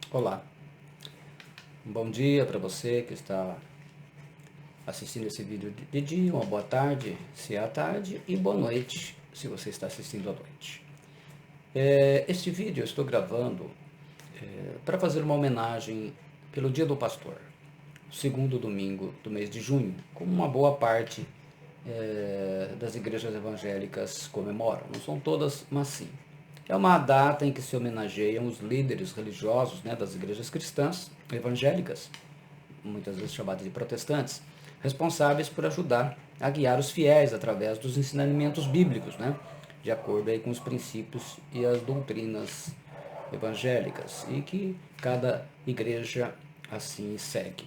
Olá, um bom dia para você que está assistindo esse vídeo de dia, uma boa tarde se é à tarde e boa noite se você está assistindo à noite. Este vídeo eu estou gravando para fazer uma homenagem pelo Dia do Pastor, o segundo domingo do mês de junho, como uma boa parte das igrejas evangélicas comemoram. Não são todas, mas sim. É uma data em que se homenageiam os líderes religiosos, das igrejas cristãs evangélicas, muitas vezes chamadas de protestantes, responsáveis por ajudar a guiar os fiéis através dos ensinamentos bíblicos, de acordo aí com os princípios e as doutrinas evangélicas, e que cada igreja assim segue.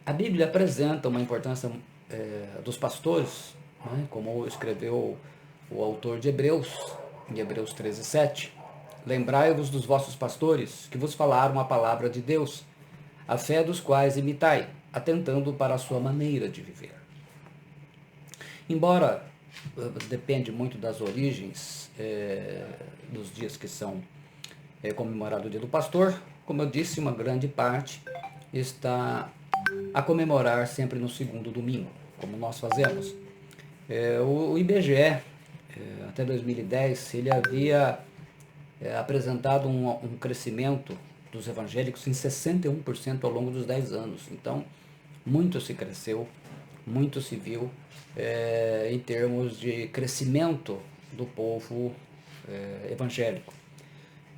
A Bíblia apresenta uma importância dos pastores, como escreveu o autor de Hebreus, em Hebreus 13:7. Lembrai-vos dos vossos pastores, que vos falaram a palavra de Deus, a fé dos quais imitai, atentando para a sua maneira de viver. Embora depende muito das origens dos dias que são comemorado o Dia do Pastor, como eu disse, uma grande parte está a comemorar sempre no segundo domingo, como nós fazemos. O IBGE, até 2010, ele havia apresentado um crescimento dos evangélicos em 61% ao longo dos 10 anos. Então, muito se cresceu, muito se viu em termos de crescimento do povo evangélico.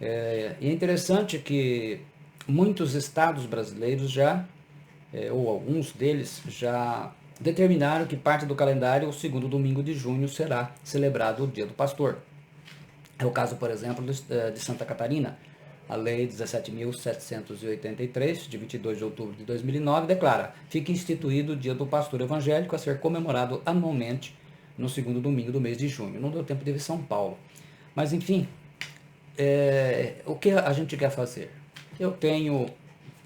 E é interessante que muitos estados brasileiros ou alguns deles, já determinaram que parte do calendário, o segundo domingo de junho, será celebrado o Dia do Pastor. É o caso, por exemplo, de Santa Catarina. A Lei 17.783, de 22 de outubro de 2009, declara: fica instituído o Dia do Pastor Evangélico a ser comemorado anualmente no segundo domingo do mês de junho. Não deu tempo de ver São Paulo. Mas, enfim, o que a gente quer fazer? Eu tenho,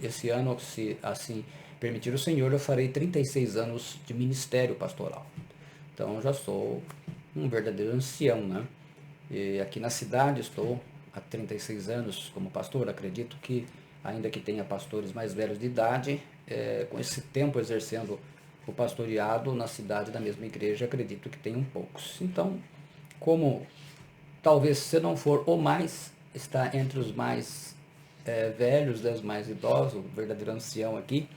esse ano, se assim permitir o Senhor, eu farei 36 anos de ministério pastoral. Então, eu já sou um verdadeiro ancião, E aqui na cidade estou há 36 anos como pastor. Acredito que, ainda que tenha pastores mais velhos de idade, com esse tempo exercendo o pastoreado na cidade da mesma igreja, acredito que tenham poucos. Então, como talvez se não for o mais, está entre os mais velhos, os mais idosos, o verdadeiro ancião aqui,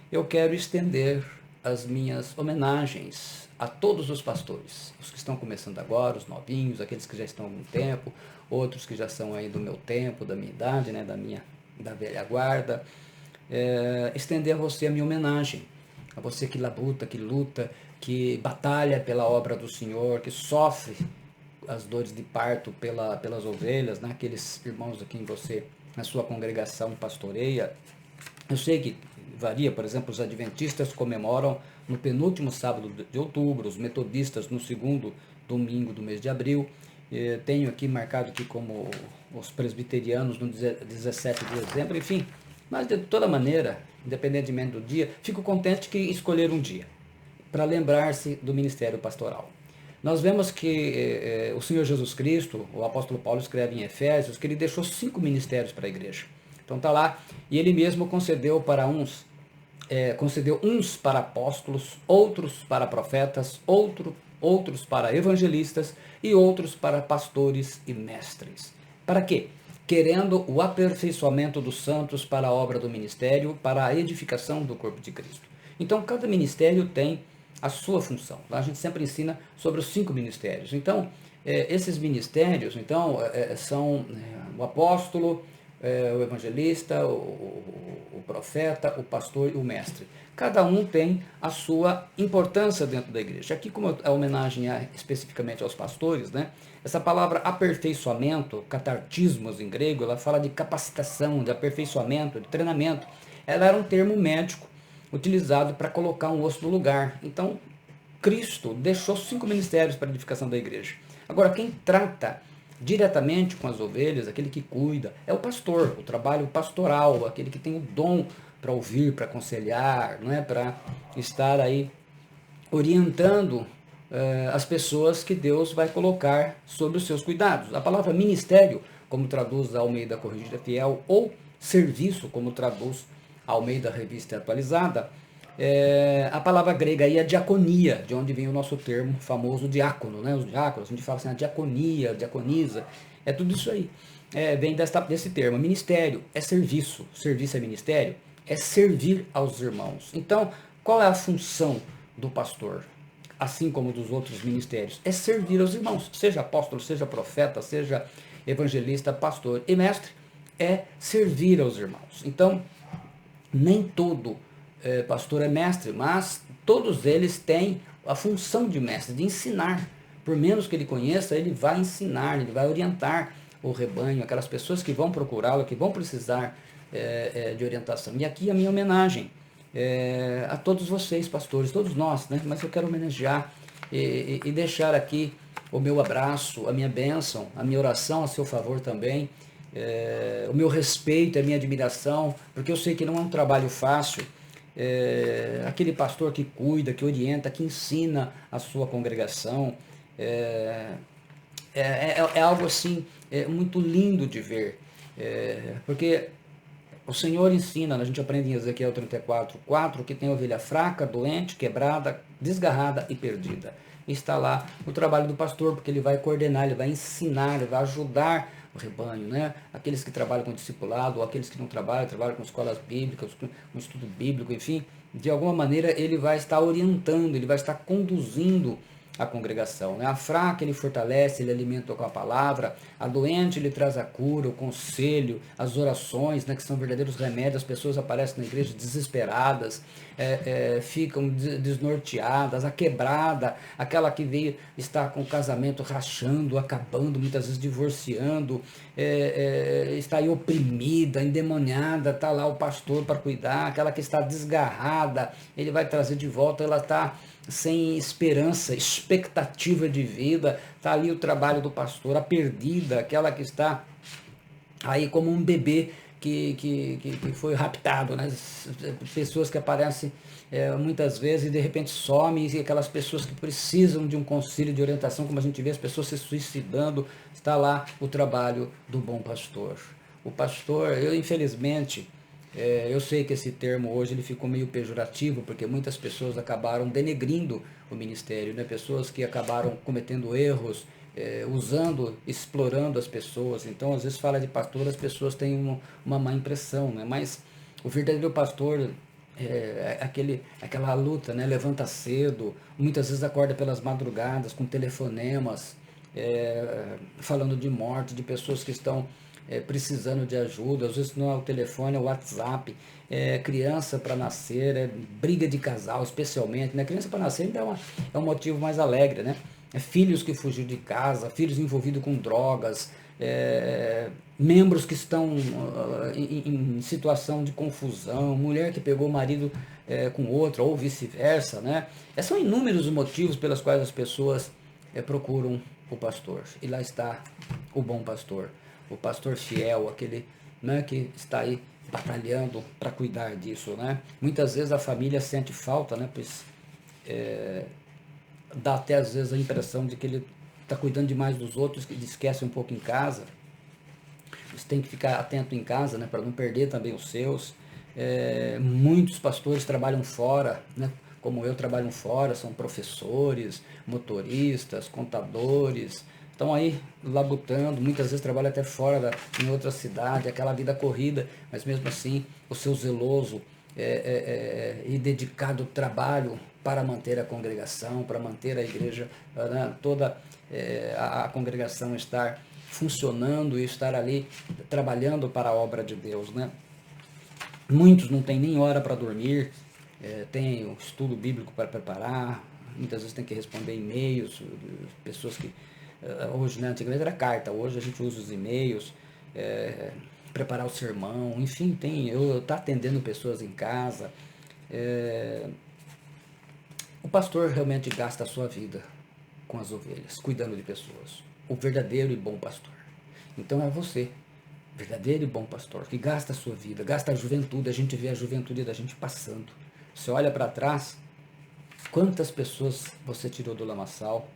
eu quero estender as minhas homenagens a todos os pastores, os que estão começando agora, os novinhos, aqueles que já estão há algum tempo, outros que já são aí do meu tempo, da minha idade, da velha guarda. Estender a você a minha homenagem, a você que labuta, que luta, que batalha pela obra do Senhor, que sofre as dores de parto pelas ovelhas, aqueles irmãos a quem você, na sua congregação, pastoreia. Eu sei que varia, por exemplo, os adventistas comemoram no penúltimo sábado de outubro, os metodistas no segundo domingo do mês de abril. Tenho aqui marcado aqui como os presbiterianos no 17 de dezembro, enfim. Mas de toda maneira, independentemente do dia, fico contente que escolher um dia para lembrar-se do ministério pastoral. Nós vemos que o Senhor Jesus Cristo, o apóstolo Paulo escreve em Efésios, que ele deixou 5 ministérios para a igreja. Então está lá, e ele mesmo concedeu uns para apóstolos, outros para profetas, outros para evangelistas e outros para pastores e mestres. Para quê? Querendo o aperfeiçoamento dos santos para a obra do ministério, para a edificação do corpo de Cristo. Então, cada ministério tem a sua função. Lá a gente sempre ensina sobre os 5 ministérios. Então, esses ministérios são o apóstolo, o evangelista, o profeta, o pastor e o mestre. Cada um tem a sua importância dentro da igreja. Aqui, como a homenagem é especificamente aos pastores, essa palavra aperfeiçoamento, catartismos em grego, ela fala de capacitação, de aperfeiçoamento, de treinamento. Ela era um termo médico utilizado para colocar um osso no lugar. Então, Cristo deixou 5 ministérios para a edificação da igreja. Agora, quem trata diretamente com as ovelhas, aquele que cuida, é o pastor, o trabalho pastoral, aquele que tem o dom para ouvir, para aconselhar, para estar aí orientando as pessoas que Deus vai colocar sob os seus cuidados. A palavra ministério, como traduz a Almeida Corrigida Fiel, ou serviço, como traduz Almeida Revista Atualizada. A palavra grega aí é diaconia, de onde vem o nosso termo famoso diácono, né? Os diáconos, a gente fala assim, a diaconia, diaconisa, é tudo isso aí. Vem desse termo. Ministério é serviço, serviço é ministério, é servir aos irmãos. Então, qual é a função do pastor? Assim como dos outros ministérios, é servir aos irmãos, seja apóstolo, seja profeta, seja evangelista, pastor e mestre, é servir aos irmãos. Então, nem todo pastor é mestre, mas todos eles têm a função de mestre, de ensinar. Por menos que ele conheça, ele vai ensinar, ele vai orientar o rebanho, aquelas pessoas que vão procurá-lo, que vão precisar de orientação. E aqui a minha homenagem a todos vocês, pastores, todos nós, né? Mas eu quero homenagear e deixar aqui o meu abraço, a minha bênção, a minha oração a seu favor também, o meu respeito, a minha admiração, porque eu sei que não é um trabalho fácil. Aquele pastor que cuida, que orienta, que ensina a sua congregação, é algo assim muito lindo de ver, porque o Senhor ensina, a gente aprende em Ezequiel 34:4, que tem ovelha fraca, doente, quebrada, desgarrada e perdida. E está lá o trabalho do pastor, porque ele vai coordenar, ele vai ensinar, ele vai ajudar o rebanho, né? Aqueles que trabalham com discipulado, ou aqueles que não trabalham com escolas bíblicas, com estudo bíblico, enfim, de alguma maneira ele vai estar orientando, ele vai estar conduzindo a congregação, né? A fraca ele fortalece, ele alimenta com a palavra, a doente ele traz a cura, o conselho, as orações, né, que são verdadeiros remédios. As pessoas aparecem na igreja desesperadas, ficam desnorteadas, a quebrada, aquela que veio estar com o casamento rachando, acabando, muitas vezes divorciando, está aí oprimida, endemoniada, está lá o pastor para cuidar, aquela que está desgarrada, ele vai trazer de volta, ela está sem esperança, expectativa de vida, está ali o trabalho do pastor, a perdida, aquela que está aí como um bebê que foi raptado, né? Pessoas que aparecem muitas vezes e de repente somem, e aquelas pessoas que precisam de um conselho, de orientação, como a gente vê as pessoas se suicidando, está lá o trabalho do bom pastor. O pastor, eu infelizmente, eu sei que esse termo hoje ele ficou meio pejorativo, porque muitas pessoas acabaram denegrindo o ministério, né? Pessoas que acabaram cometendo erros, explorando as pessoas. Então, às vezes fala de pastor, as pessoas têm uma má impressão, né? Mas o verdadeiro pastor aquela luta, né? Levanta cedo, muitas vezes acorda pelas madrugadas com telefonemas, falando de morte, de pessoas que estão precisando de ajuda. Às vezes não é o telefone, é o WhatsApp, criança para nascer, briga de casal especialmente, né? Criança para nascer ainda é um motivo mais alegre, né? Filhos que fugiram de casa, filhos envolvidos com drogas, membros que estão em situação de confusão, mulher que pegou o marido com outra, ou vice-versa, né? São inúmeros os motivos pelos quais as pessoas procuram o pastor. E lá está o bom pastor, o pastor fiel, aquele, né, que está aí batalhando para cuidar disso, né? Muitas vezes a família sente falta, né? Pois dá até às vezes a impressão de que ele está cuidando demais dos outros, que ele esquece um pouco em casa. Você tem que ficar atento em casa, né, para não perder também os seus. Muitos pastores trabalham fora, né? Como eu, trabalham fora, são professores, motoristas, contadores, estão aí labutando, muitas vezes trabalham até fora, em outra cidade, aquela vida corrida, mas mesmo assim o seu zeloso e dedicado trabalho para manter a congregação, para manter a igreja, né, toda a congregação estar funcionando e estar ali trabalhando para a obra de Deus, né? Muitos não têm nem hora para dormir, tem o estudo bíblico para preparar, muitas vezes tem que responder e-mails, pessoas que hoje, né, antigamente era carta, hoje a gente usa os e-mails, preparar o sermão, enfim, eu estou atendendo pessoas em casa. O pastor realmente gasta a sua vida com as ovelhas, cuidando de pessoas, o verdadeiro e bom pastor. Então é você, verdadeiro e bom pastor, que gasta a sua vida, gasta a juventude. A gente vê a juventude da gente passando. Você olha para trás, quantas pessoas você tirou do lamaçal,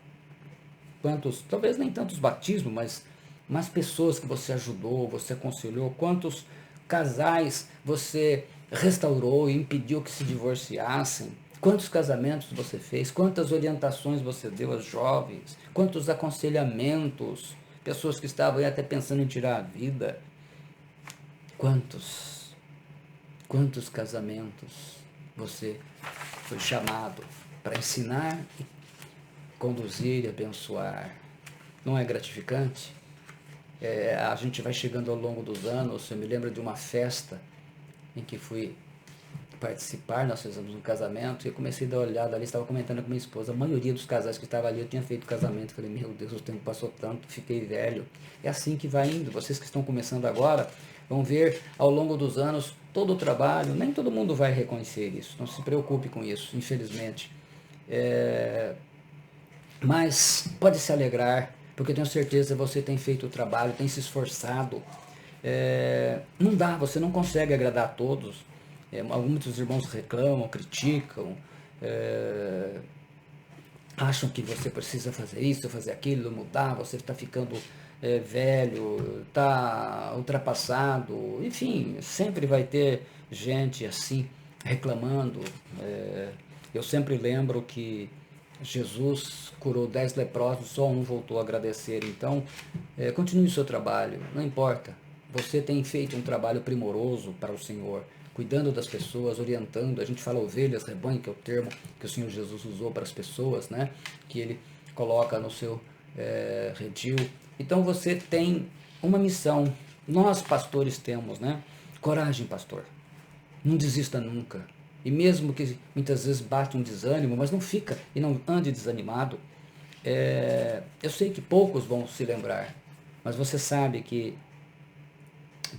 quantos, talvez nem tantos batismos, mas pessoas que você ajudou, você aconselhou, quantos casais você restaurou e impediu que se divorciassem? Quantos casamentos você fez? Quantas orientações você deu aos jovens? Quantos aconselhamentos? Pessoas que estavam aí até pensando em tirar a vida. Quantos? Quantos casamentos você foi chamado para ensinar, conduzir e abençoar? Não é gratificante? A gente vai chegando ao longo dos anos. Eu me lembro de uma festa em que fui participar, nós fizemos um casamento, e eu comecei a dar uma olhada ali, estava comentando com minha esposa, a maioria dos casais que estavam ali, eu tinha feito casamento, falei, meu Deus, o tempo passou tanto, fiquei velho. É assim que vai indo. Vocês que estão começando agora, vão ver ao longo dos anos todo o trabalho. Nem todo mundo vai reconhecer isso, não se preocupe com isso, infelizmente. Mas pode se alegrar, porque eu tenho certeza que você tem feito o trabalho, tem se esforçado. Não dá, você não consegue agradar a todos. Muitos irmãos reclamam, criticam, acham que você precisa fazer isso, fazer aquilo, mudar, você está ficando velho, está ultrapassado, enfim, sempre vai ter gente assim reclamando. Eu sempre lembro que Jesus curou 10 leprosos, só um voltou a agradecer. Então, continue o seu trabalho, não importa. Você tem feito um trabalho primoroso para o Senhor, cuidando das pessoas, orientando. A gente fala ovelhas, rebanho, que é o termo que o Senhor Jesus usou para as pessoas, né? Que Ele coloca no seu redil. Então você tem uma missão. Nós, pastores, temos, né? Coragem, pastor. Não desista nunca. E mesmo que muitas vezes bate um desânimo, mas não fica e não ande desanimado. Eu sei que poucos vão se lembrar, mas você sabe que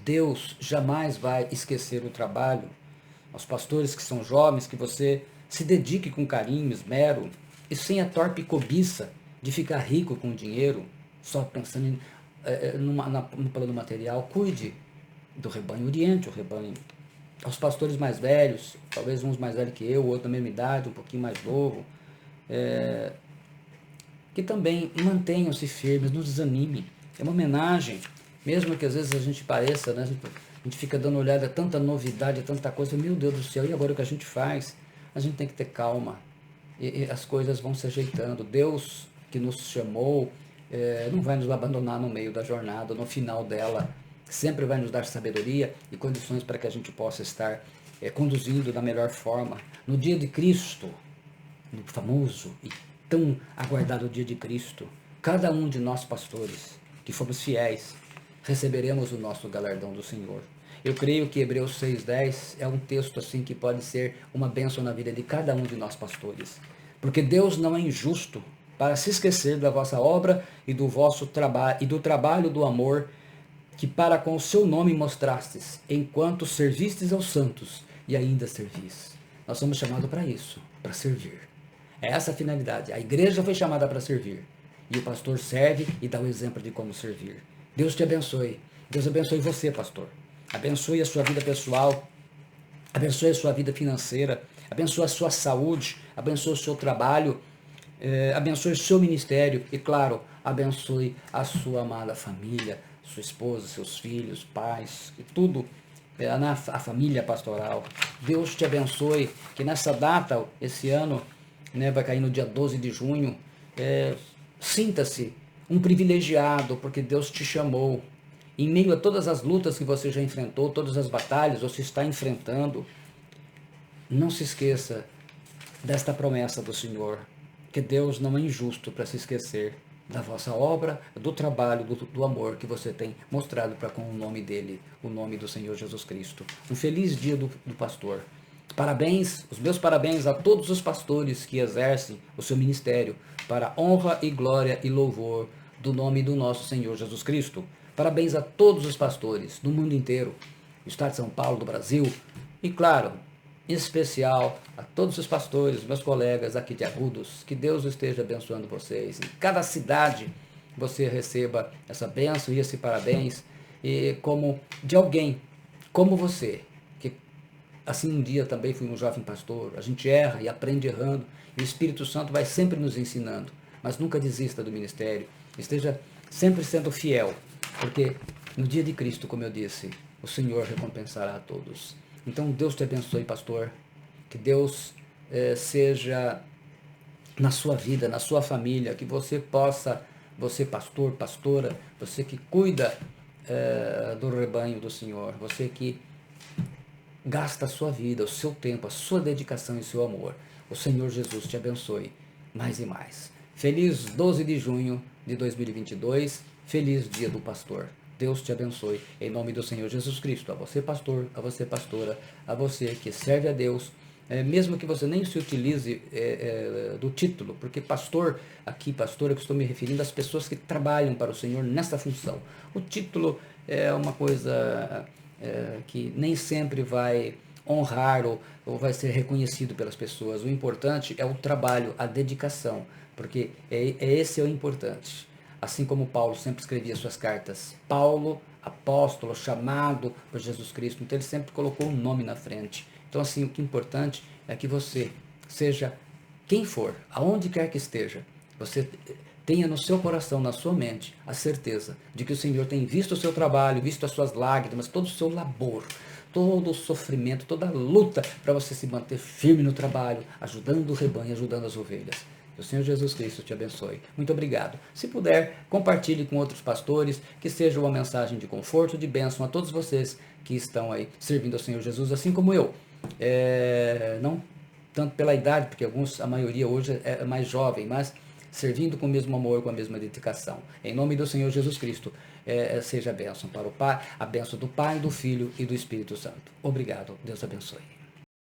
Deus jamais vai esquecer o trabalho. Aos pastores que são jovens, que você se dedique com carinho, esmero, e sem a torpe cobiça de ficar rico com dinheiro, só pensando no plano material. Cuide do rebanho, oriente o rebanho. Aos pastores mais velhos, talvez uns mais velhos que eu, outro da mesma idade, um pouquinho mais novo, que também mantenham-se firmes, não desanime. É uma homenagem, mesmo que às vezes a gente pareça, né, a gente fica dando olhada a tanta novidade, a tanta coisa, meu Deus do céu, e agora o que a gente faz? A gente tem que ter calma, e as coisas vão se ajeitando. Deus que nos chamou não vai nos abandonar no meio da jornada, no final dela, sempre vai nos dar sabedoria e condições para que a gente possa estar conduzindo da melhor forma. No dia de Cristo, no famoso e tão aguardado dia de Cristo, cada um de nós pastores, que fomos fiéis, receberemos o nosso galardão do Senhor. Eu creio que Hebreus 6,10 é um texto assim que pode ser uma bênção na vida de cada um de nós pastores. Porque Deus não é injusto para se esquecer da vossa obra e do vosso trabalho e do trabalho do amor que para com o seu nome mostrastes, enquanto servistes aos santos e ainda servis. Nós somos chamados para isso, para servir. É essa a finalidade. A igreja foi chamada para servir. E o pastor serve e dá o exemplo de como servir. Deus te abençoe. Deus abençoe você, pastor. Abençoe a sua vida pessoal. Abençoe a sua vida financeira. Abençoe a sua saúde. Abençoe o seu trabalho. Abençoe o seu ministério. E, claro, abençoe a sua amada família, sua esposa, seus filhos, pais, e tudo. A família pastoral. Deus te abençoe. Que nessa data, esse ano, né, vai cair no dia 12 de junho, sinta-se um privilegiado, porque Deus te chamou. Em meio a todas as lutas que você já enfrentou, todas as batalhas você está enfrentando, não se esqueça desta promessa do Senhor, que Deus não é injusto para se esquecer da vossa obra, do trabalho, do amor que você tem mostrado para com o nome dele, o nome do Senhor Jesus Cristo. Um feliz dia do pastor. Parabéns, os meus parabéns a todos os pastores que exercem o seu ministério para a honra e glória e louvor do nome do nosso Senhor Jesus Cristo. Parabéns a todos os pastores do mundo inteiro, do estado de São Paulo, do Brasil, e claro, em especial a todos os pastores, meus colegas aqui de Agudos. Que Deus esteja abençoando vocês. Em cada cidade você receba essa bênção e esse parabéns, e como de alguém como você, que assim um dia também fui um jovem pastor. A gente erra e aprende errando, e o Espírito Santo vai sempre nos ensinando, mas nunca desista do ministério. Esteja sempre sendo fiel, porque no dia de Cristo, como eu disse, o Senhor recompensará a todos. Então Deus te abençoe, pastor, que Deus seja na sua vida, na sua família, que você possa, você pastor, pastora, você que cuida do rebanho do Senhor, você que gasta a sua vida, o seu tempo, a sua dedicação e o seu amor. O Senhor Jesus te abençoe mais e mais. Feliz 12 de junho de 2022, feliz dia do pastor. Deus te abençoe, em nome do Senhor Jesus Cristo. A você, pastor, a você, pastora, a você que serve a Deus, mesmo que você nem se utilize do título, porque pastor, aqui pastor, eu estou me referindo às pessoas que trabalham para o Senhor nessa função. O título é uma coisa que nem sempre vai honrar ou vai ser reconhecido pelas pessoas. O importante é o trabalho, a dedicação, porque esse é o importante. Assim como Paulo sempre escrevia suas cartas, Paulo, apóstolo, chamado por Jesus Cristo, então ele sempre colocou um nome na frente. Então assim, o que é importante é que você seja quem for, aonde quer que esteja, você tenha no seu coração, na sua mente, a certeza de que o Senhor tem visto o seu trabalho, visto as suas lágrimas, todo o seu labor, todo o sofrimento, toda a luta para você se manter firme no trabalho, ajudando o rebanho, ajudando as ovelhas. Que o Senhor Jesus Cristo te abençoe. Muito obrigado. Se puder, compartilhe com outros pastores, que seja uma mensagem de conforto, de bênção a todos vocês que estão aí servindo ao Senhor Jesus, assim como eu. Não tanto pela idade, porque a maioria hoje é mais jovem, mas servindo com o mesmo amor, com a mesma dedicação. Em nome do Senhor Jesus Cristo, seja a bênção para o Pai, a bênção do Pai, do Filho e do Espírito Santo. Obrigado. Deus abençoe.